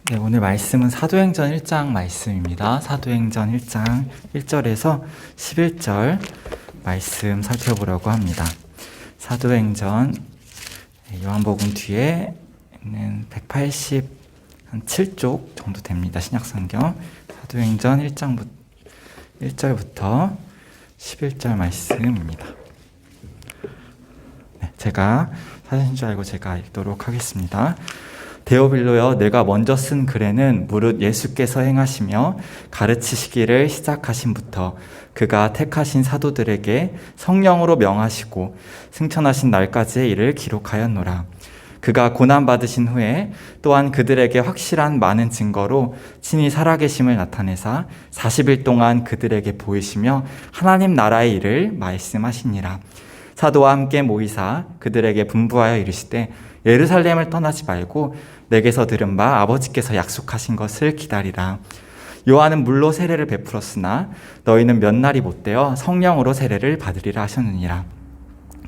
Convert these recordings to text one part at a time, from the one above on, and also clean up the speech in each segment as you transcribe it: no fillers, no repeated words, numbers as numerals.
네, 오늘 말씀은 사도행전 1장 말씀입니다. 사도행전 1장 1절에서 11절 말씀 살펴보려고 합니다. 사도행전 요한복음 뒤에 있는 187쪽 정도 됩니다. 신약성경 사도행전 1장 1절부터 11절 말씀입니다. 네, 제가 사전인 줄 알고 제가 읽도록 하겠습니다. 데오빌로여, 내가 먼저 쓴 글에는 무릇 예수께서 행하시며 가르치시기를 시작하신부터 그가 택하신 사도들에게 성령으로 명하시고 승천하신 날까지의 일을 기록하였노라. 그가 고난받으신 후에 또한 그들에게 확실한 많은 증거로 친히 살아계심을 나타내사 40일 동안 그들에게 보이시며 하나님 나라의 일을 말씀하시니라. 사도와 함께 모이사 그들에게 분부하여 이르시되 예루살렘을 떠나지 말고 내게서 들은 바 아버지께서 약속하신 것을 기다리라. 요한은 물로 세례를 베풀었으나 너희는 몇 날이 못되어 성령으로 세례를 받으리라 하셨느니라.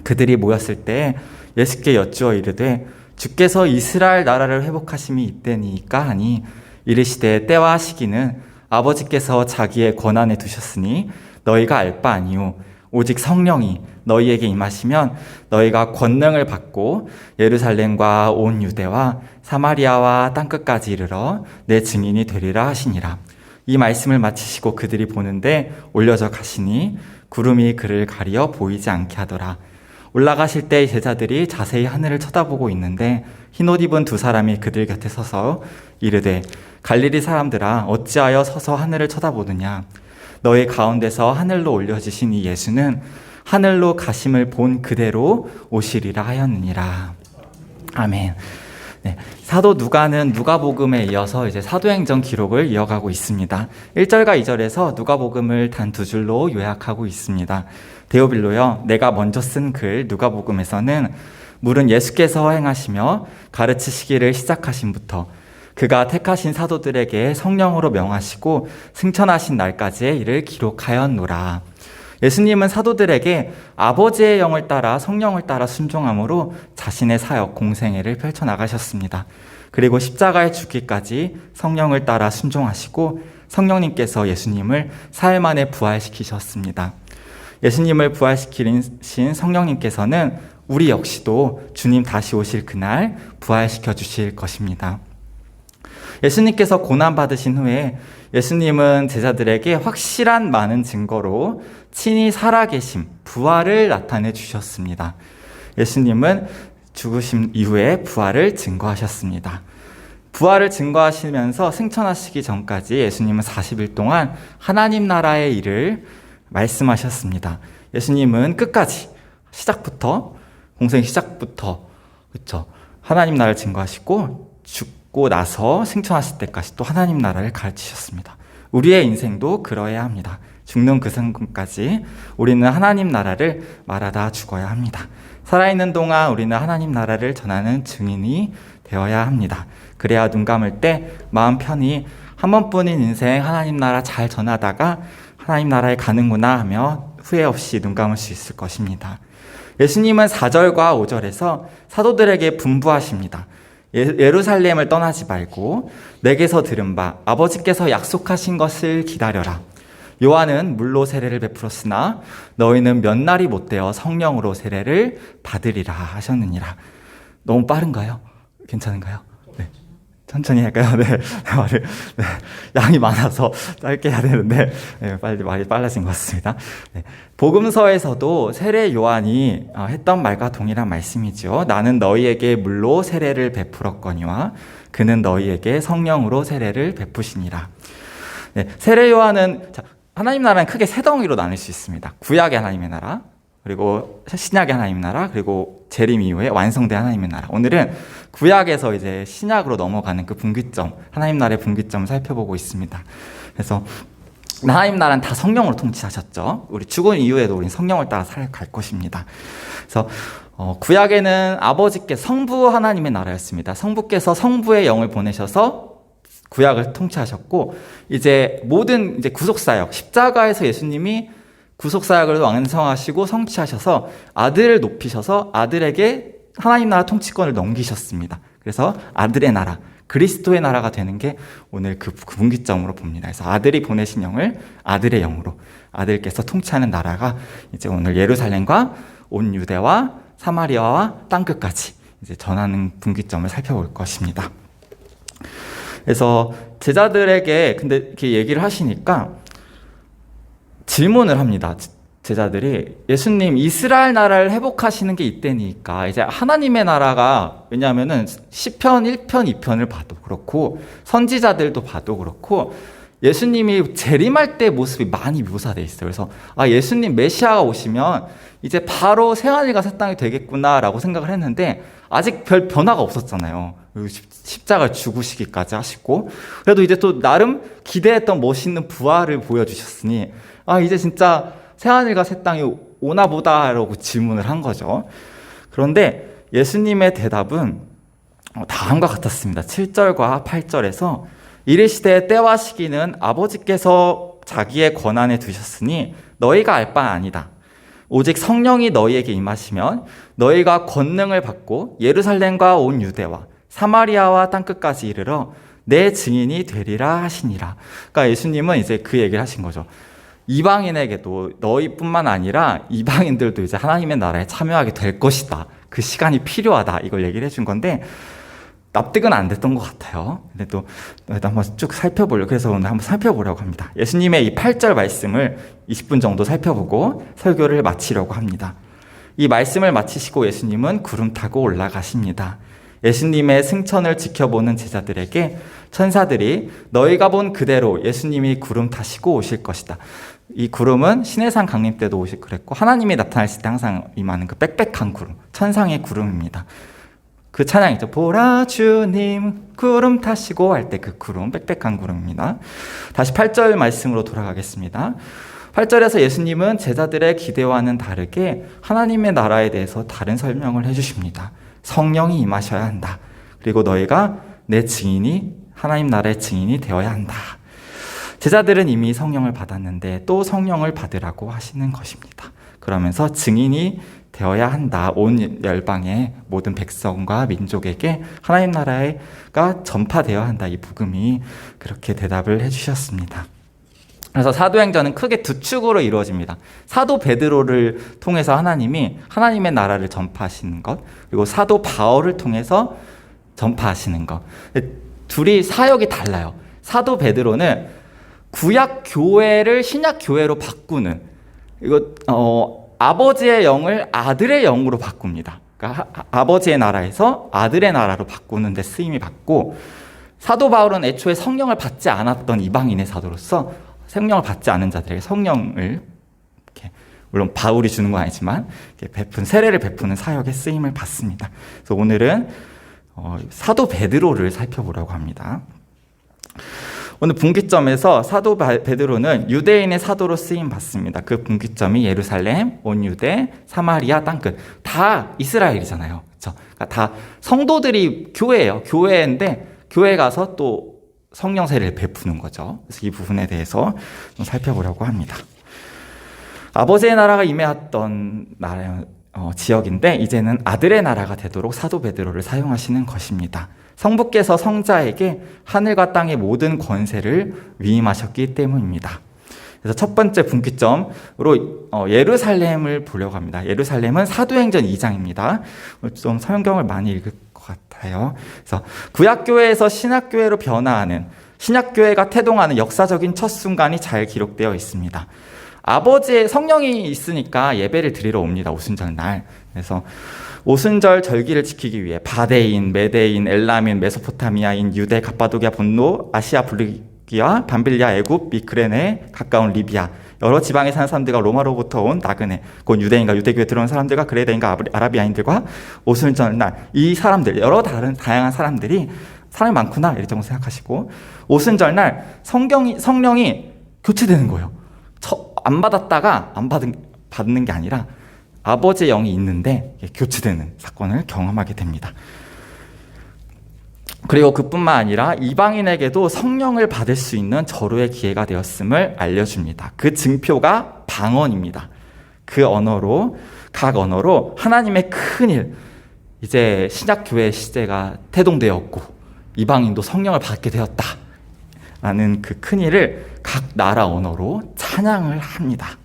그들이 모였을 때 예수께 여쭈어 이르되 주께서 이스라엘 나라를 회복하심이 이때니까 하니 이르시되 때와 시기는 아버지께서 자기의 권한에 두셨으니 너희가 알 바 아니요 오직 성령이 너희에게 임하시면 너희가 권능을 받고 예루살렘과 온 유대와 사마리아와 땅끝까지 이르러 내 증인이 되리라 하시니라. 이 말씀을 마치시고 그들이 보는데 올려져 가시니 구름이 그를 가리어 보이지 않게 하더라. 올라가실 때 제자들이 자세히 하늘을 쳐다보고 있는데 흰옷 입은 두 사람이 그들 곁에 서서 이르되 갈릴리 사람들아 어찌하여 서서 하늘을 쳐다보느냐. 너희 가운데서 하늘로 올려지신 이 예수는 하늘로 가심을 본 그대로 오시리라 하였느니라. 아멘. 네, 사도 누가는 누가복음에 이어서 이제 사도행전 기록을 이어가고 있습니다. 1절과 2절에서 누가복음을 단 두 줄로 요약하고 있습니다. 데오빌로여, 내가 먼저 쓴 글 누가복음에서는 물은 예수께서 행하시며 가르치시기를 시작하신부터 그가 택하신 사도들에게 성령으로 명하시고 승천하신 날까지의 일을 기록하였노라. 예수님은 사도들에게 아버지의 영을 따라 성령을 따라 순종함으로 자신의 사역, 공생애를 펼쳐나가셨습니다. 그리고 십자가에 죽기까지 성령을 따라 순종하시고 성령님께서 예수님을 사흘 만에 부활시키셨습니다. 예수님을 부활시키신 성령님께서는 우리 역시도 주님 다시 오실 그날 부활시켜 주실 것입니다. 예수님께서 고난받으신 후에 예수님은 제자들에게 확실한 많은 증거로 친히 살아계심, 부활을 나타내 주셨습니다. 예수님은 죽으심 이후에 부활을 증거하셨습니다. 부활을 증거하시면서 승천하시기 전까지 예수님은 40일 동안 하나님 나라의 일을 말씀하셨습니다. 예수님은 끝까지 공생 시작부터 그렇죠. 하나님 나라를 증거하시고 죽고 나서 승천하실 때까지 또 하나님 나라를 가르치셨습니다. 우리의 인생도 그러해야 합니다. 죽는 그 순간까지 우리는 하나님 나라를 말하다 죽어야 합니다. 살아있는 동안 우리는 하나님 나라를 전하는 증인이 되어야 합니다. 그래야 눈 감을 때 마음 편히 한 번뿐인 인생 하나님 나라 잘 전하다가 하나님 나라에 가는구나 하며 후회 없이 눈 감을 수 있을 것입니다. 예수님은 4절과 5절에서 사도들에게 분부하십니다. 예루살렘을 떠나지 말고 내게서 들은 바 아버지께서 약속하신 것을 기다려라. 요한은 물로 세례를 베풀었으나 너희는 몇 날이 못되어 성령으로 세례를 받으리라 하셨느니라. 너무 빠른가요? 괜찮은가요? 네. 천천히 할까요? 네. 네. 양이 많아서 짧게 해야 되는데, 네. 말이 빨라진 것 같습니다. 네. 복음서에서도 세례 요한이 했던 말과 동일한 말씀이죠. 나는 너희에게 물로 세례를 베풀었거니와 그는 너희에게 성령으로 세례를 베푸시니라. 네. 세례 요한은, 하나님 나라는 크게 세 덩이로 나눌 수 있습니다. 구약의 하나님의 나라, 그리고 신약의 하나님 나라, 그리고 재림 이후에 완성된 하나님의 나라. 오늘은 구약에서 이제 신약으로 넘어가는 그 분기점, 하나님 나라의 분기점을 살펴보고 있습니다. 그래서 하나님 나라는 다 성령으로 통치하셨죠. 우리 죽은 이후에도 우리는 성령을 따라 살아갈 것입니다. 그래서 구약에는 아버지께 성부 하나님의 나라였습니다. 성부께서 성부의 영을 보내셔서 구약을 통치하셨고, 이제 모든 이제 구속사역, 십자가에서 예수님이 구속사역을 완성하시고 성취하셔서 아들을 높이셔서 아들에게 하나님 나라 통치권을 넘기셨습니다. 그래서 아들의 나라, 그리스도의 나라가 되는 게 오늘 그 분기점으로 봅니다. 그래서 아들이 보내신 영을 아들의 영으로, 아들께서 통치하는 나라가 이제 오늘 예루살렘과 온 유대와 사마리아와 땅끝까지 이제 전하는 분기점을 살펴볼 것입니다. 그래서 제자들에게 근데 이렇게 얘기를 하시니까 질문을 합니다. 제자들이 예수님 이스라엘 나라를 회복하시는 게 이때니까 이제 하나님의 나라가, 왜냐하면은 시편 1편 2편을 봐도 그렇고 선지자들도 봐도 그렇고 예수님이 재림할 때 모습이 많이 묘사되어 있어요. 그래서 예수님 메시아가 오시면 이제 바로 새하늘과 새 땅이 되겠구나라고 생각을 했는데 아직 별 변화가 없었잖아요. 십자가를 죽으시기까지 하시고, 그래도 이제 또 나름 기대했던 멋있는 부활을 보여주셨으니 이제 진짜 새하늘과 새 땅이 오나 보다라고 질문을 한 거죠. 그런데 예수님의 대답은 다음과 같았습니다. 7절과 8절에서 이르시되 때와 시기는 아버지께서 자기의 권한에 두셨으니 너희가 알 바 아니다. 오직 성령이 너희에게 임하시면 너희가 권능을 받고 예루살렘과 온 유대와 사마리아와 땅끝까지 이르러 내 증인이 되리라 하시니라. 그러니까 예수님은 이제 그 얘기를 하신 거죠. 이방인에게도 너희뿐만 아니라 이방인들도 이제 하나님의 나라에 참여하게 될 것이다. 그 시간이 필요하다. 이걸 얘기를 해준 건데 납득은 안 됐던 것 같아요. 근데 또 한번 쭉 살펴보려고, 그래서 오늘 한번 살펴보려고 합니다. 예수님의 이 8절 말씀을 20분 정도 살펴보고 설교를 마치려고 합니다. 이 말씀을 마치시고 예수님은 구름 타고 올라가십니다. 예수님의 승천을 지켜보는 제자들에게 천사들이 너희가 본 그대로 예수님이 구름 타시고 오실 것이다. 이 구름은 시내산 강림 때도 오실 그랬고 하나님이 나타나실 때 항상 임하는 그 빽빽한 구름, 천상의 구름입니다. 그 찬양 있죠. 보라 주님 구름 타시고 할 때 그 구름, 빽빽한 구름입니다. 다시 8절 말씀으로 돌아가겠습니다. 8절에서 예수님은 제자들의 기대와는 다르게 하나님의 나라에 대해서 다른 설명을 해주십니다. 성령이 임하셔야 한다. 그리고 너희가 내 증인이, 하나님 나라의 증인이 되어야 한다. 제자들은 이미 성령을 받았는데 또 성령을 받으라고 하시는 것입니다. 그러면서 증인이 되어야 한다. 온 열방의 모든 백성과 민족에게 하나님 나라가 전파되어야 한다. 이 복음이 그렇게 대답을 해주셨습니다. 그래서 사도행전은 크게 두 축으로 이루어집니다. 사도 베드로를 통해서 하나님이 하나님의 나라를 전파하시는 것, 그리고 사도 바울을 통해서 전파하시는 것. 둘이 사역이 달라요. 사도 베드로는 구약 교회를 신약 교회로 바꾸는, 아버지의 영을 아들의 영으로 바꿉니다. 그러니까 아버지의 나라에서 아들의 나라로 바꾸는 데 쓰임이 받고, 사도 바울은 애초에 성령을 받지 않았던 이방인의 사도로서 성령을 받지 않은 자들에게 성령을 이렇게, 물론 바울이 주는 건 아니지만 세례를 베푸는 사역에 쓰임을 받습니다. 그래서 오늘은 사도 베드로를 살펴보려고 합니다. 오늘 분기점에서 사도 베드로는 유대인의 사도로 쓰임 받습니다. 그 분기점이 예루살렘, 온 유대, 사마리아 땅끝, 다 이스라엘이잖아요. 그렇죠? 그러니까 다 성도들이 교회예요. 교회인데 교회 가서 또 성령 세례를 베푸는 거죠. 그래서 이 부분에 대해서 좀 살펴보려고 합니다. 아버지의 나라가 임해왔던 지역인데 이제는 아들의 나라가 되도록 사도 베드로를 사용하시는 것입니다. 성부께서 성자에게 하늘과 땅의 모든 권세를 위임하셨기 때문입니다. 그래서 첫 번째 분기점으로 예루살렘을 보려고 합니다. 예루살렘은 사도행전 2장입니다. 좀 성경을 많이 읽을 것 같아요. 그래서 구약교회에서 신약교회로 변화하는, 신약교회가 태동하는 역사적인 첫 순간이 잘 기록되어 있습니다. 아버지의 성령이 있으니까 예배를 드리러 옵니다. 오순절 날. 그래서 오순절 절기를 지키기 위해 바데인, 메데인, 엘라민, 메소포타미아인, 유대, 갑바도기아, 본노, 아시아 불리기아, 밤빌리아, 애굽, 미크레네, 가까운 리비아, 여러 지방에 사는 사람들과 로마로부터 온 나그네, 곧 유대인과 유대교에 들어온 사람들과 그레다인과 아라비아인들과 오순절 날, 이 사람들, 여러 다양한 사람들이 사람이 많구나 이렇게 생각하시고, 오순절 날 성령이 교체되는 거예요. 안 받았다가 받는 게 아니라 아버지의 영이 있는데 교체되는 사건을 경험하게 됩니다. 그리고 그뿐만 아니라 이방인에게도 성령을 받을 수 있는 절호의 기회가 되었음을 알려줍니다. 그 증표가 방언입니다. 그 언어로, 각 언어로 하나님의 큰일, 이제 신약교회 시대가 태동되었고 이방인도 성령을 받게 되었다 라는 그 큰 일을 각 나라 언어로 찬양을 합니다.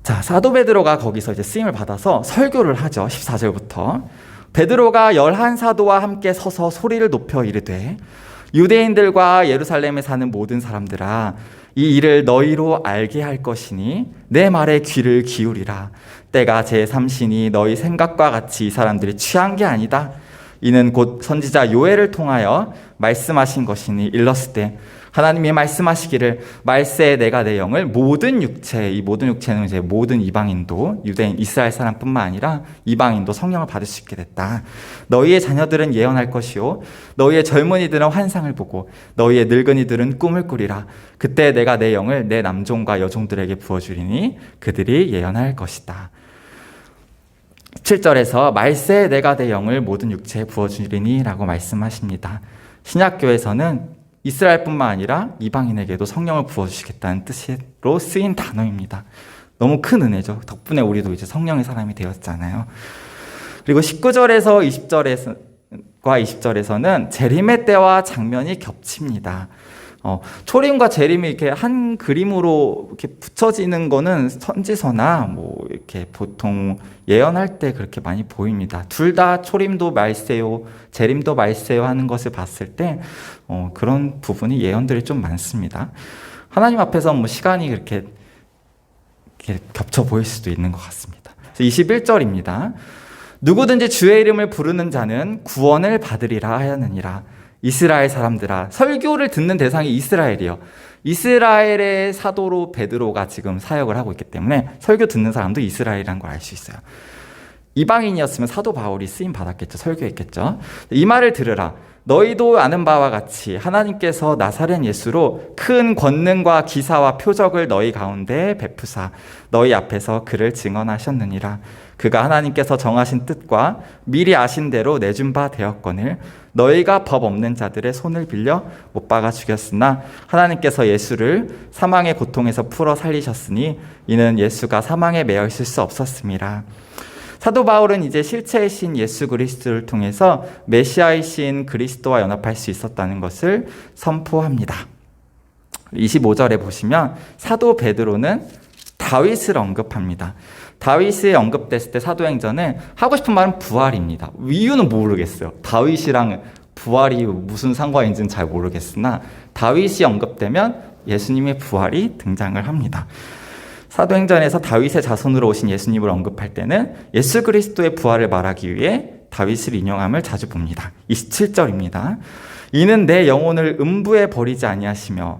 자, 사도 베드로가 거기서 이제 쓰임을 받아서 설교를 하죠. 14절부터. 베드로가 11사도와 함께 서서 소리를 높여 이르되 유대인들과 예루살렘에 사는 모든 사람들아, 이 일을 너희로 알게 할 것이니 내 말에 귀를 기울이라. 때가 제3시니 너희 생각과 같이 이 사람들이 취한 게 아니다. 이는 곧 선지자 요엘을 통하여 말씀하신 것이니 일렀으되 하나님이 말씀하시기를 말세에 내가 내 영을 모든 육체, 이 모든 육체는 이제 모든 이방인도, 유대인 이스라엘 사람뿐만 아니라 이방인도 성령을 받을 수 있게 됐다. 너희의 자녀들은 예언할 것이요 너희의 젊은이들은 환상을 보고 너희의 늙은이들은 꿈을 꾸리라. 그때 내가 내 영을 내 남종과 여종들에게 부어주리니 그들이 예언할 것이다. 7절에서 말세에 내가 내 영을 모든 육체에 부어주리니 라고 말씀하십니다. 신약교에서는 이스라엘뿐만 아니라 이방인에게도 성령을 부어주시겠다는 뜻으로 쓰인 단어입니다. 너무 큰 은혜죠. 덕분에 우리도 이제 성령의 사람이 되었잖아요. 그리고 19절에서 20절에서는 재림의 때와 장면이 겹칩니다. 초림과 재림이 이렇게 한 그림으로 이렇게 붙여지는 거는 선지서나 뭐 이렇게 보통 예언할 때 그렇게 많이 보입니다. 둘 다 초림도 말세요, 재림도 말세요 하는 것을 봤을 때 그런 부분이 예언들이 좀 많습니다. 하나님 앞에서 뭐 시간이 이렇게 겹쳐 보일 수도 있는 것 같습니다. 21절입니다. 누구든지 주의 이름을 부르는 자는 구원을 받으리라 하였느니라. 이스라엘 사람들아, 설교를 듣는 대상이 이스라엘이요. 이스라엘의 사도로 베드로가 지금 사역을 하고 있기 때문에 설교 듣는 사람도 이스라엘이라는 걸 알 수 있어요. 이방인이었으면 사도 바울이 쓰임 받았겠죠. 설교했겠죠. 이 말을 들으라. 너희도 아는 바와 같이 하나님께서 나사렛 예수로 큰 권능과 기사와 표적을 너희 가운데 베푸사 너희 앞에서 그를 증언하셨느니라. 그가 하나님께서 정하신 뜻과 미리 아신 대로 내준 바 되었거늘 너희가 법 없는 자들의 손을 빌려 못 박아 죽였으나 하나님께서 예수를 사망의 고통에서 풀어 살리셨으니 이는 예수가 사망에 매여 있을 수 없었음이라. 사도 바울은 이제 실체이신 예수 그리스도를 통해서 메시아이신 그리스도와 연합할 수 있었다는 것을 선포합니다. 25절에 보시면 사도 베드로는 다윗을 언급합니다. 다윗이 언급됐을 때 사도행전은 하고 싶은 말은 부활입니다. 이유는 모르겠어요. 다윗이랑 부활이 무슨 상관인지는 잘 모르겠으나 다윗이 언급되면 예수님의 부활이 등장을 합니다. 사도행전에서 다윗의 자손으로 오신 예수님을 언급할 때는 예수 그리스도의 부활을 말하기 위해 다윗을 인용함을 자주 봅니다. 27절입니다. 이는 내 영혼을 음부에 버리지 아니하시며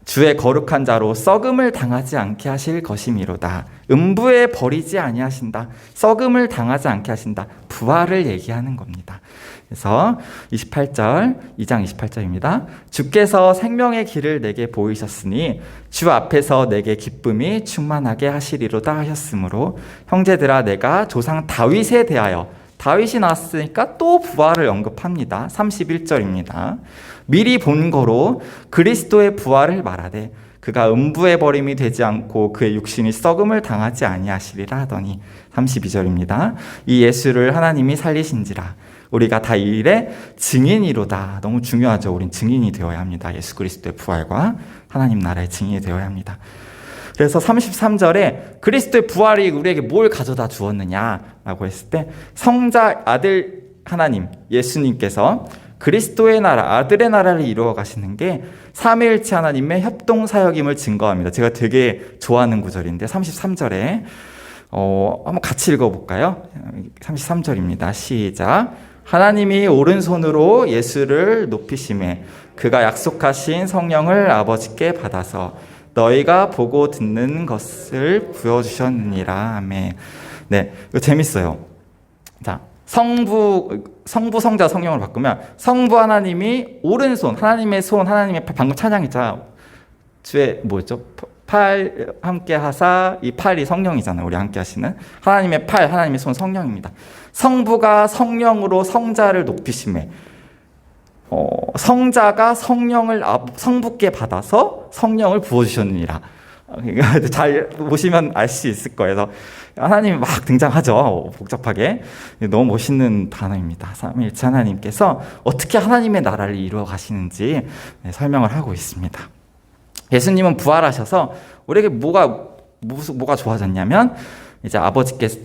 주의 거룩한 자로 썩음을 당하지 않게 하실 것이미로다. 음부에 버리지 아니하신다. 썩음을 당하지 않게 하신다. 부활을 얘기하는 겁니다. 그래서 2장 28절입니다. 주께서 생명의 길을 내게 보이셨으니 주 앞에서 내게 기쁨이 충만하게 하시리로다 하셨으므로 형제들아 내가 조상 다윗에 대하여 다윗이 나왔으니까 또 부활을 언급합니다. 31절입니다. 미리 본 거로 그리스도의 부활을 말하되 그가 음부에 버림이 되지 않고 그의 육신이 썩음을 당하지 아니하시리라 하더니 32절입니다. 이 예수를 하나님이 살리신지라 우리가 다 이 일의 증인이로다. 너무 중요하죠. 우린 증인이 되어야 합니다. 예수 그리스도의 부활과 하나님 나라의 증인이 되어야 합니다. 그래서 33절에 그리스도의 부활이 우리에게 뭘 가져다 주었느냐라고 했을 때 성자 아들 하나님 예수님께서 그리스도의 나라, 아들의 나라를 이루어 가시는 게 삼위일체 하나님의 협동사역임을 증거합니다. 제가 되게 좋아하는 구절인데 33절에 한번 같이 읽어볼까요? 33절입니다. 시작. 하나님이 오른손으로 예수를 높이심에 그가 약속하신 성령을 아버지께 받아서 너희가 보고 듣는 것을 부여주셨느니라. 아멘. 네, 이거 재밌어요. 자, 성부, 성자, 성령을 바꾸면 성부 하나님이 오른손, 하나님의 손, 하나님의 팔, 방금 찬양했잖아. 주의 뭐였죠? 팔 함께 하사, 이 팔이 성령이잖아요. 우리 함께 하시는 하나님의 팔, 하나님의 손, 성령입니다. 성부가 성령으로 성자를 높이심에 성자가 성령을 성부께 받아서 성령을 부어주셨느니라. 잘 보시면 알 수 있을 거예요. 하나님이 막 등장하죠. 복잡하게. 너무 멋있는 단어입니다. 삼위일체 하나님께서 어떻게 하나님의 나라를 이루어 가시는지 설명을 하고 있습니다. 예수님은 부활하셔서 우리에게 뭐가 좋아졌냐면 이제 아버지께서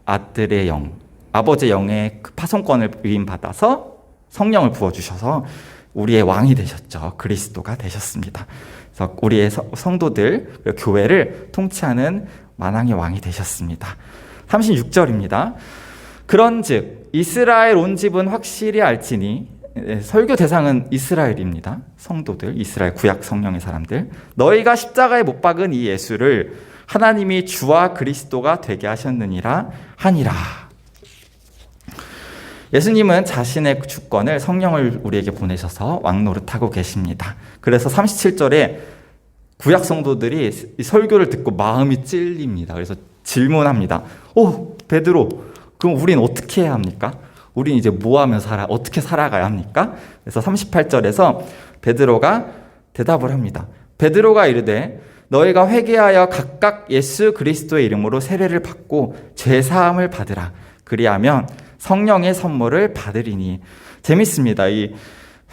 아들의 영, 아버지의 영의 그 파송권을 위임받아서 성령을 부어주셔서 우리의 왕이 되셨죠. 그리스도가 되셨습니다. 그래서 우리의 성도들, 교회를 통치하는 만왕의 왕이 되셨습니다. 36절입니다. 그런즉 이스라엘 온 집은 확실히 알지니, 설교 대상은 이스라엘입니다. 성도들, 이스라엘 구약 성령의 사람들. 너희가 십자가에 못 박은 이 예수를 하나님이 주와 그리스도가 되게 하셨느니라 하니라. 예수님은 자신의 주권을 성령을 우리에게 보내셔서 왕노릇하고 계십니다. 그래서 37절에 구약 성도들이 이 설교를 듣고 마음이 찔립니다. 그래서 질문합니다. 베드로, 그럼 우린 어떻게 해야 합니까? 우린 이제 뭐 하며 어떻게 살아가야 합니까? 그래서 38절에서 베드로가 대답을 합니다. 베드로가 이르되 너희가 회개하여 각각 예수 그리스도의 이름으로 세례를 받고 죄 사함을 받으라. 그리하면 성령의 선물을 받으리니. 재밌습니다. 이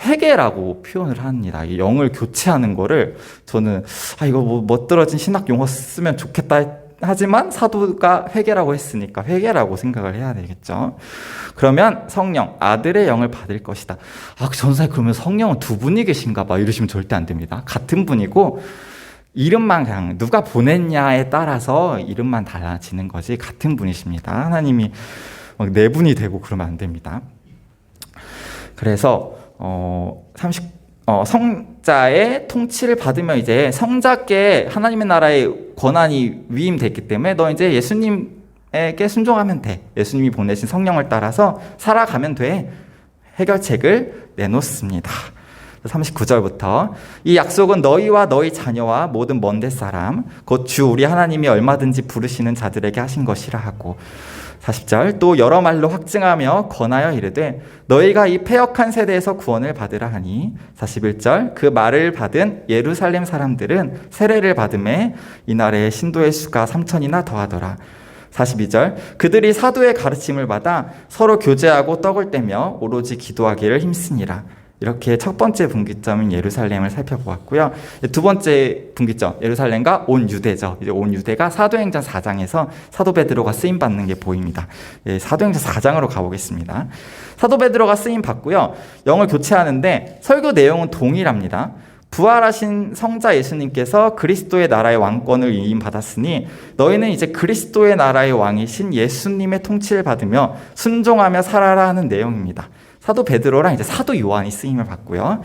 회개라고 표현을 합니다. 이 영을 교체하는 거를 저는 이거 멋들어진 신학 용어 쓰면 좋겠다 하지만 사도가 회개라고 했으니까 회개라고 생각을 해야 되겠죠. 그러면 성령, 아들의 영을 받을 것이다. 전사님 그러면 성령은 두 분이 계신가 봐 이러시면 절대 안 됩니다. 같은 분이고 이름만 그냥 누가 보냈냐에 따라서 이름만 달라지는 거지 같은 분이십니다. 하나님이 네 분이 되고 그러면 안 됩니다. 그래서 성자의 통치를 받으면 이제 성자께 하나님의 나라의 권한이 위임됐기 때문에 너 이제 예수님에게 순종하면 돼. 예수님이 보내신 성령을 따라서 살아가면 돼. 해결책을 내놓습니다. 39절부터 이 약속은 너희와 너희 자녀와 모든 먼 데 사람 곧 주 우리 하나님이 얼마든지 부르시는 자들에게 하신 것이라 하고 40절 또 여러 말로 확증하며 권하여 이르되 너희가 이 패역한 세대에서 구원을 받으라 하니 41절 그 말을 받은 예루살렘 사람들은 세례를 받음에 이날에 신도의 수가 3,000이나 더하더라. 42절 그들이 사도의 가르침을 받아 서로 교제하고 떡을 떼며 오로지 기도하기를 힘쓰니라. 이렇게 첫 번째 분기점인 예루살렘을 살펴보았고요. 두 번째 분기점, 예루살렘과 온 유대죠. 이제 온 유대가 사도행전 4장에서 사도 베드로가 쓰임 받는 게 보입니다. 사도행전 4장으로 가보겠습니다. 사도 베드로가 쓰임 받고요. 영을 교체하는데 설교 내용은 동일합니다. 부활하신 성자 예수님께서 그리스도의 나라의 왕권을 위임받았으니 너희는 이제 그리스도의 나라의 왕이신 예수님의 통치를 받으며 순종하며 살아라 하는 내용입니다. 사도 베드로랑 이제 사도 요한이 쓰임을 받고요.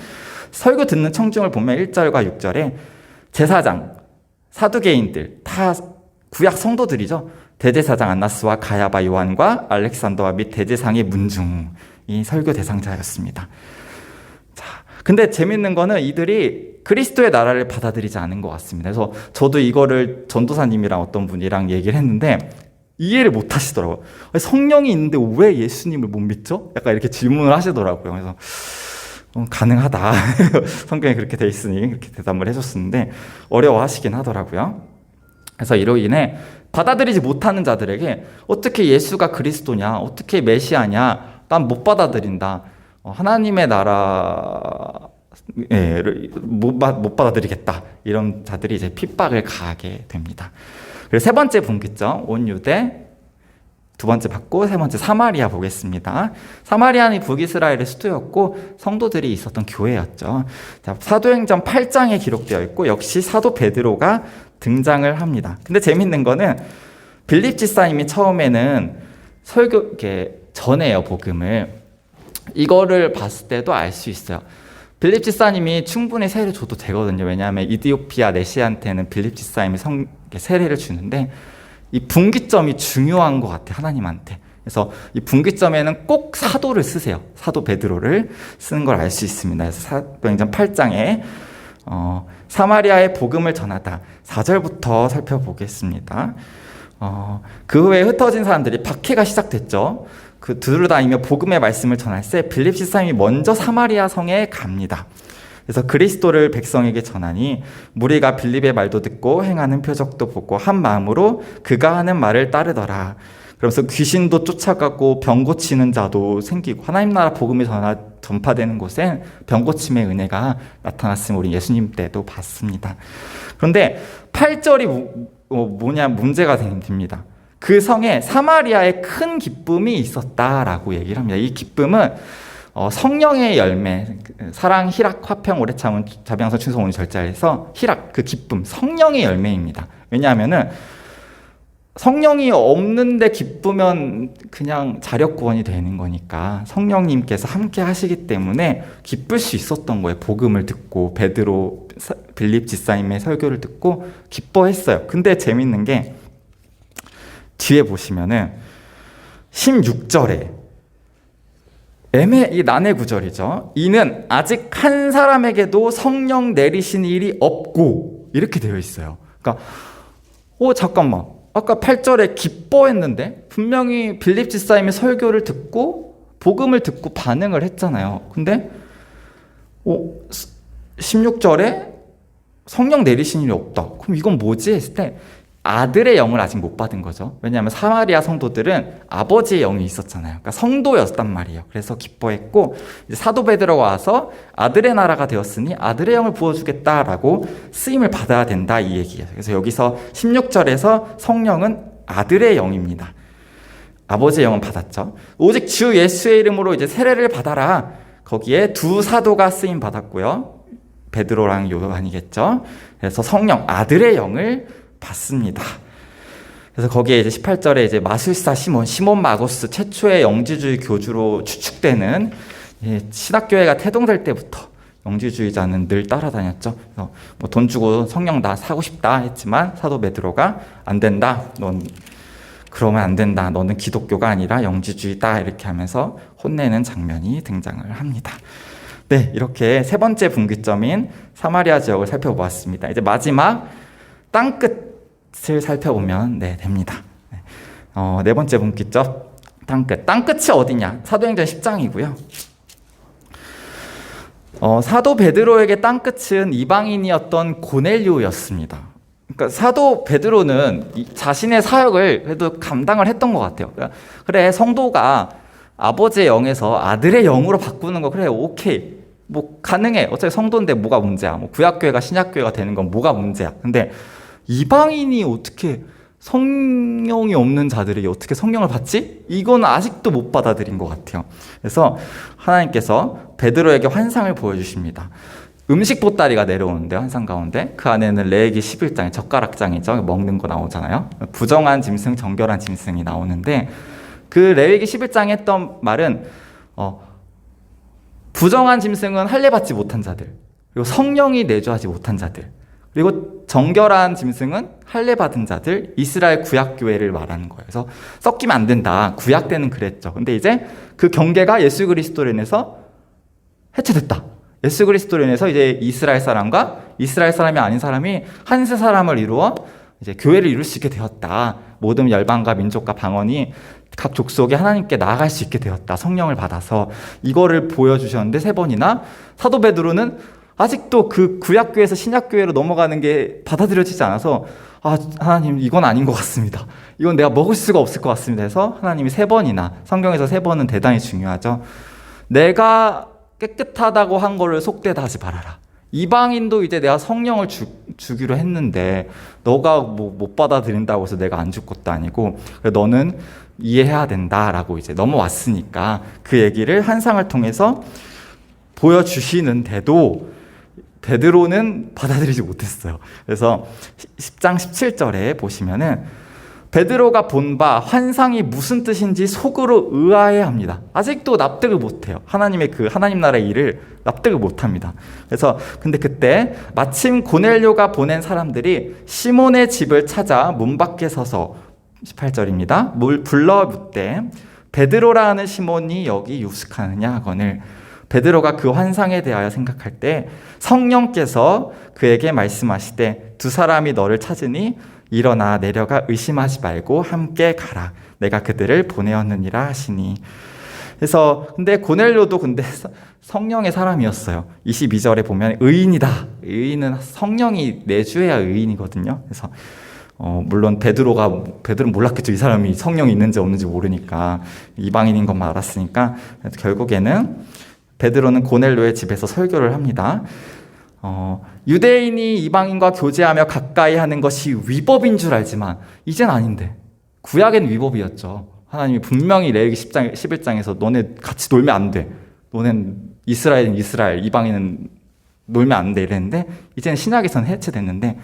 설교 듣는 청중을 보면 1절과 6절에 제사장, 사두개인들 다 구약 성도들이죠. 대제사장 안나스와 가야바 요한과 알렉산더와 및 대제상의 문중이 설교 대상자였습니다. 자, 근데 재밌는 거는 이들이 그리스도의 나라를 받아들이지 않은 것 같습니다. 그래서 저도 이거를 전도사님이랑 어떤 분이랑 얘기를 했는데 이해를 못 하시더라고요. 성령이 있는데 왜 예수님을 못 믿죠? 약간 이렇게 질문을 하시더라고요. 그래서 가능하다. 성경에 그렇게 돼 있으니 그렇게 대답을 해줬었는데 어려워하시긴 하더라고요. 그래서 이로 인해 받아들이지 못하는 자들에게 어떻게 예수가 그리스도냐, 어떻게 메시아냐, 난 못 받아들인다. 하나님의 나라를 못 받아들이겠다. 이런 자들이 이제 핍박을 가하게 됩니다. 그리고 세 번째 분기점, 온 유대, 두 번째 받고 세 번째 사마리아 보겠습니다. 사마리아는 북이스라엘의 수도였고 성도들이 있었던 교회였죠. 자, 사도행전 8장에 기록되어 있고 역시 사도 베드로가 등장을 합니다. 근데 재밌는 거는 빌립 집사님이 처음에는 설교 전해요, 복음을. 이거를 봤을 때도 알 수 있어요. 빌립 집사님이 충분히 세례를 줘도 되거든요. 왜냐하면 이디오피아 내시한테는 빌립 집사님이 세례를 주는데 이 분기점이 중요한 것 같아요. 하나님한테. 그래서 이 분기점에는 꼭 사도를 쓰세요. 사도 베드로를 쓰는 걸 알 수 있습니다. 그래서 사도행전 8장에 사마리아의 복음을 전하다 4절부터 살펴보겠습니다. 그 후에 흩어진 사람들이 박해가 시작됐죠. 두루다니며 복음의 말씀을 전할 때 빌립 집사님이 먼저 사마리아 성에 갑니다. 그래서 그리스도를 백성에게 전하니 무리가 빌립의 말도 듣고 행하는 표적도 보고 한 마음으로 그가 하는 말을 따르더라. 그러면서 귀신도 쫓아가고 병 고치는 자도 생기고 하나님 나라 복음이 전파되는 곳엔 병 고침의 은혜가 나타났음을 우리 예수님 때도 봤습니다. 그런데 8절이 뭐냐 문제가 됩니다. 그 성에 사마리아에 큰 기쁨이 있었다라고 얘기를 합니다. 이 기쁨은 성령의 열매, 사랑, 희락, 화평, 오래 참은, 자비양선, 충성, 온유, 절제에서 희락, 그 기쁨, 성령의 열매입니다. 왜냐하면은 성령이 없는데 기쁘면 그냥 자력구원이 되는 거니까 성령님께서 함께 하시기 때문에 기쁠 수 있었던 거예요. 복음을 듣고 베드로, 빌립 집사님의 설교를 듣고 기뻐했어요. 근데 재밌는 게 뒤에 보시면은 16절에 이 난해 구절이죠. 이는 아직 한 사람에게도 성령 내리신 일이 없고 이렇게 되어 있어요. 그러니까 잠깐만. 아까 8절에 기뻐했는데 분명히 빌립 집사님의 설교를 듣고 복음을 듣고 반응을 했잖아요. 근데 16절에 성령 내리신 일이 없다. 그럼 이건 뭐지? 했을 때 아들의 영을 아직 못 받은 거죠. 왜냐하면 사마리아 성도들은 아버지의 영이 있었잖아요. 그러니까 성도였단 말이에요. 그래서 기뻐했고 이제 사도 베드로가 와서 아들의 나라가 되었으니 아들의 영을 부어주겠다라고 쓰임을 받아야 된다 이 얘기예요. 그래서 여기서 16절에서 성령은 아들의 영입니다. 아버지의 영은 받았죠. 오직 주 예수의 이름으로 이제 세례를 받아라. 거기에 두 사도가 쓰임 받았고요. 베드로랑 요한이겠죠. 그래서 성령 아들의 영을 받습니다. 그래서 거기에 이제 18절에 이제 마술사 시몬 마고스 최초의 영지주의 교주로 추측되는 신학교회가 태동될 때부터 영지주의자는 늘 따라다녔죠. 그래서 돈 주고 성령 다 사고 싶다 했지만 사도 베드로가 안 된다. 그러면 안 된다. 너는 기독교가 아니라 영지주의다. 이렇게 하면서 혼내는 장면이 등장을 합니다. 네, 이렇게 세 번째 분기점인 사마리아 지역을 살펴보았습니다. 이제 마지막 땅끝을 살펴보면 됩니다. 네 번째 분기점 땅끝. 땅끝이 어디냐? 사도행전 10장이고요. 사도 베드로에게 땅끝은 이방인이었던 고넬료였습니다. 그러니까 사도 베드로는 자신의 사역을 그래도 감당을 했던 것 같아요. 그래, 성도가 아버지의 영에서 아들의 영으로 바꾸는 거 그래, 오케이. 뭐 가능해. 어차피 성도인데 뭐가 문제야. 뭐 구약교회가 신약교회가 되는 건 뭐가 문제야. 근데 이방인이 어떻게 성령이 없는 자들에게 어떻게 성령을 받지? 이건 아직도 못 받아들인 것 같아요. 그래서 하나님께서 베드로에게 환상을 보여주십니다. 음식 보따리가 내려오는데 환상 가운데 그 안에는 레위기 11장에 젓가락장이죠. 먹는 거 나오잖아요. 부정한 짐승, 정결한 짐승이 나오는데 그 레위기 11장에 했던 말은 부정한 짐승은 할례 받지 못한 자들, 그리고 성령이 내주하지 못한 자들, 그리고 정결한 짐승은 할례 받은 자들, 이스라엘 구약교회를 말하는 거예요. 그래서 섞이면 안 된다. 구약 때는 그랬죠. 근데 이제 그 경계가 예수 그리스도로 인해서 해체됐다. 예수 그리스도로 인해서 이제 이스라엘 사람과 이스라엘 사람이 아닌 사람이 한 세 사람을 이루어 이제 교회를 이룰 수 있게 되었다. 모든 열방과 민족과 방언이 각 족속에 하나님께 나아갈 수 있게 되었다. 성령을 받아서 이거를 보여주셨는데 세 번이나 사도 베드로는 아직도 그 구약교회에서 신약교회로 넘어가는 게 받아들여지지 않아서 하나님 이건 아닌 것 같습니다. 이건 내가 먹을 수가 없을 것 같습니다. 해서 하나님이 세 번이나, 성경에서 세 번은 대단히 중요하죠. 내가 깨끗하다고 한 거를 속되다 하지 말아라. 이방인도 이제 내가 성령을 주기로 했는데 너가 뭐 못 받아들인다고 해서 내가 안 줄 것도 아니고 너는 이해해야 된다라고 이제 넘어왔으니까 그 얘기를 환상을 통해서 보여주시는데도 베드로는 받아들이지 못했어요. 그래서 10장 17절에 보시면은 베드로가 본 바 환상이 무슨 뜻인지 속으로 의아해합니다. 아직도 납득을 못해요. 하나님의 그 하나님 나라의 일을 납득을 못합니다. 그래서 근데 그때 마침 고넬료가 보낸 사람들이 시몬의 집을 찾아 문 밖에 서서 18절입니다. 불러 묻되 베드로라 하는 시몬이 여기 유숙하느냐 하거늘 베드로가 그 환상에 대하여 생각할 때 성령께서 그에게 말씀하시되 두 사람이 너를 찾으니 일어나 내려가 의심하지 말고 함께 가라. 내가 그들을 보내었느니라 하시니. 그래서 근데 고넬료도 근데 성령의 사람이었어요. 22절에 보면 의인이다. 의인은 성령이 내주해야 의인이거든요. 그래서 물론 베드로는 몰랐겠죠. 이 사람이 성령이 있는지 없는지 모르니까 이방인인 것만 알았으니까 결국에는 베드로는 고넬료의 집에서 설교를 합니다. 유대인이 이방인과 교제하며 가까이 하는 것이 위법인 줄 알지만 이젠 아닌데 구약엔 위법이었죠. 하나님이 분명히 레위기 11장에서 너네 같이 놀면 안 돼. 너넨 이스라엘은 이스라엘, 이방인은 놀면 안 돼 이랬는데 이제는 신약에서는 해체됐는데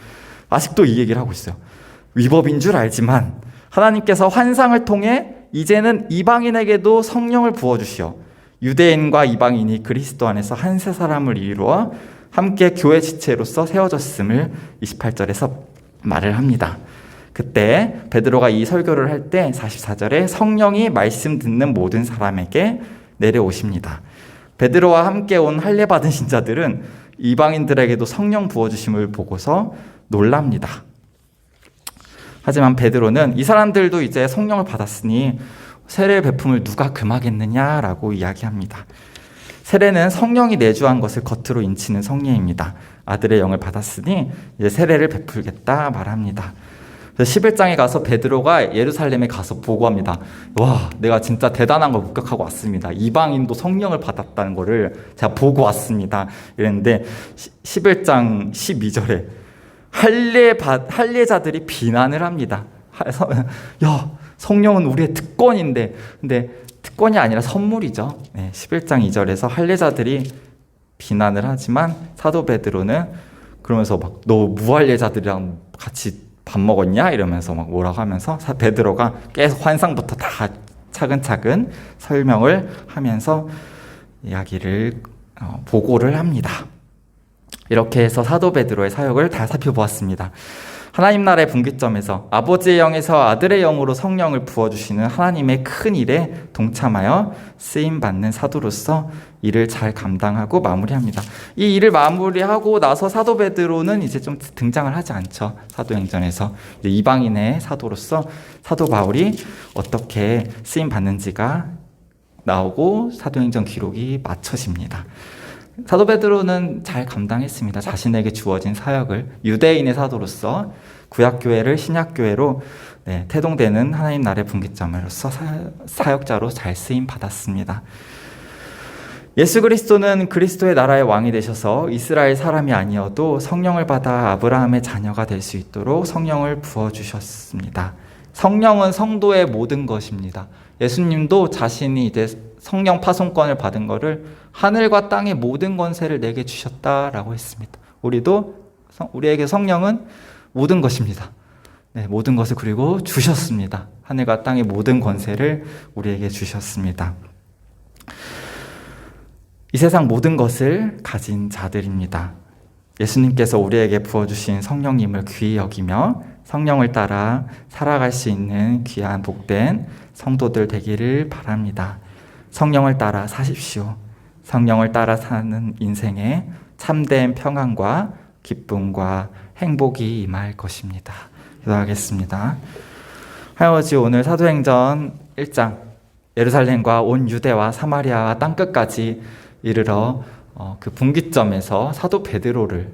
아직도 이 얘기를 하고 있어요. 위법인 줄 알지만 하나님께서 환상을 통해 이제는 이방인에게도 성령을 부어주시어 유대인과 이방인이 그리스도 안에서 한 세 사람을 이루어 함께 교회 지체로서 세워졌음을 28절에서 말을 합니다. 그때 베드로가 이 설교를 할 때 44절에 성령이 말씀 듣는 모든 사람에게 내려오십니다. 베드로와 함께 온 할례 받은 신자들은 이방인들에게도 성령 부어주심을 보고서 놀랍니다. 하지만 베드로는 이 사람들도 이제 성령을 받았으니 세례 베품을 누가 금하겠느냐라고 이야기합니다. 세례는 성령이 내주한 것을 겉으로 인치는 성례입니다. 아들의 영을 받았으니 이제 세례를 베풀겠다 말합니다. 11장에 가서 베드로가 예루살렘에 가서 보고합니다. 와, 내가 진짜 대단한 걸 목격하고 왔습니다. 이방인도 성령을 받았다는 거를 제가 보고 왔습니다. 이랬는데 11장 12절에 할례자들이 비난을 합니다. 야, 성령은 우리의 특권인데, 근데 특권이 아니라 선물이죠. 11장 2절에서 할례자들이 비난을 하지만 사도 베드로는 그러면서 막 너 무할례자들이랑 같이 밥 먹었냐? 이러면서 막 뭐라고 하면서 베드로가 계속 환상부터 다 차근차근 설명을 하면서 이야기를 보고를 합니다. 이렇게 해서 사도 베드로의 사역을 다 살펴보았습니다. 하나님 나라의 분기점에서 아버지의 영에서 아들의 영으로 성령을 부어주시는 하나님의 큰 일에 동참하여 쓰임받는 사도로서 일을 잘 감당하고 마무리합니다. 이 일을 마무리하고 나서 사도 베드로는 이제 좀 등장을 하지 않죠. 사도행전에서 이제 이방인의 사도로서 사도 바울이 어떻게 쓰임받는지가 나오고 사도행전 기록이 맞춰집니다. 사도 베드로는 잘 감당했습니다. 자신에게 주어진 사역을 유대인의 사도로서 구약교회를 신약교회로 태동되는 하나님 나라의 분기점으로서 사역자로 잘 쓰임 받았습니다. 예수 그리스도는 그리스도의 나라의 왕이 되셔서 이스라엘 사람이 아니어도 성령을 받아 아브라함의 자녀가 될 수 있도록 성령을 부어주셨습니다. 성령은 성도의 모든 것입니다. 예수님도 자신이 이제 성령 파송권을 받은 것을 하늘과 땅의 모든 권세를 내게 주셨다라고 했습니다. 우리에게 성령은 모든 것입니다. 모든 것을 그리고 주셨습니다. 하늘과 땅의 모든 권세를 우리에게 주셨습니다. 이 세상 모든 것을 가진 자들입니다. 예수님께서 우리에게 부어주신 성령님을 귀히 여기며 성령을 따라 살아갈 수 있는 귀한 복된 성도들 되기를 바랍니다. 성령을 따라 사십시오. 성령을 따라 사는 인생에 참된 평안과 기쁨과 행복이 임할 것입니다. 기도하겠습니다. 하여지 오늘 사도행전 1장 예루살렘과 온 유대와 사마리아와 땅끝까지 이르러 그 분기점에서 사도 베드로를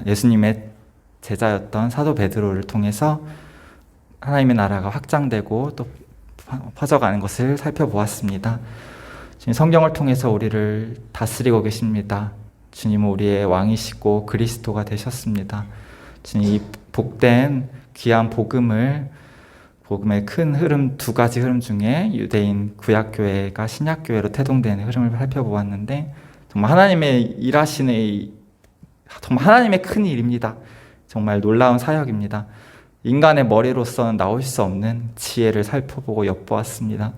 예수님의 제자였던 사도 베드로를 통해서 하나님의 나라가 확장되고 또 퍼져가는 것을 살펴보았습니다. 주님, 성경을 통해서 우리를 다스리고 계십니다. 주님은 우리의 왕이시고 그리스도가 되셨습니다. 주님, 이 복된 귀한 복음의 큰 흐름, 두 가지 흐름 중에 유대인 구약교회가 신약교회로 태동되는 흐름을 살펴보았는데 정말 하나님의 정말 하나님의 큰 일입니다. 정말 놀라운 사역입니다. 인간의 머리로서는 나올 수 없는 지혜를 살펴보고 엿보았습니다.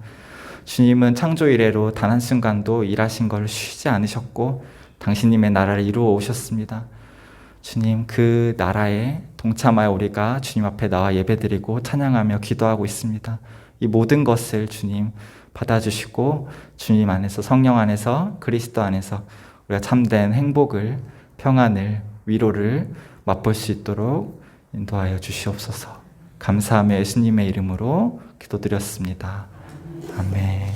주님은 창조 이래로 단 한순간도 일하신 것을 쉬지 않으셨고 당신님의 나라를 이루어 오셨습니다. 주님, 그 나라에 동참하여 우리가 주님 앞에 나와 예배드리고 찬양하며 기도하고 있습니다. 이 모든 것을 주님 받아주시고 주님 안에서, 성령 안에서, 그리스도 안에서 우리가 참된 행복을, 평안을, 위로를 맛볼 수 있도록 인도하여 주시옵소서. 감사하며 예수님의 이름으로 기도드렸습니다. 아멘.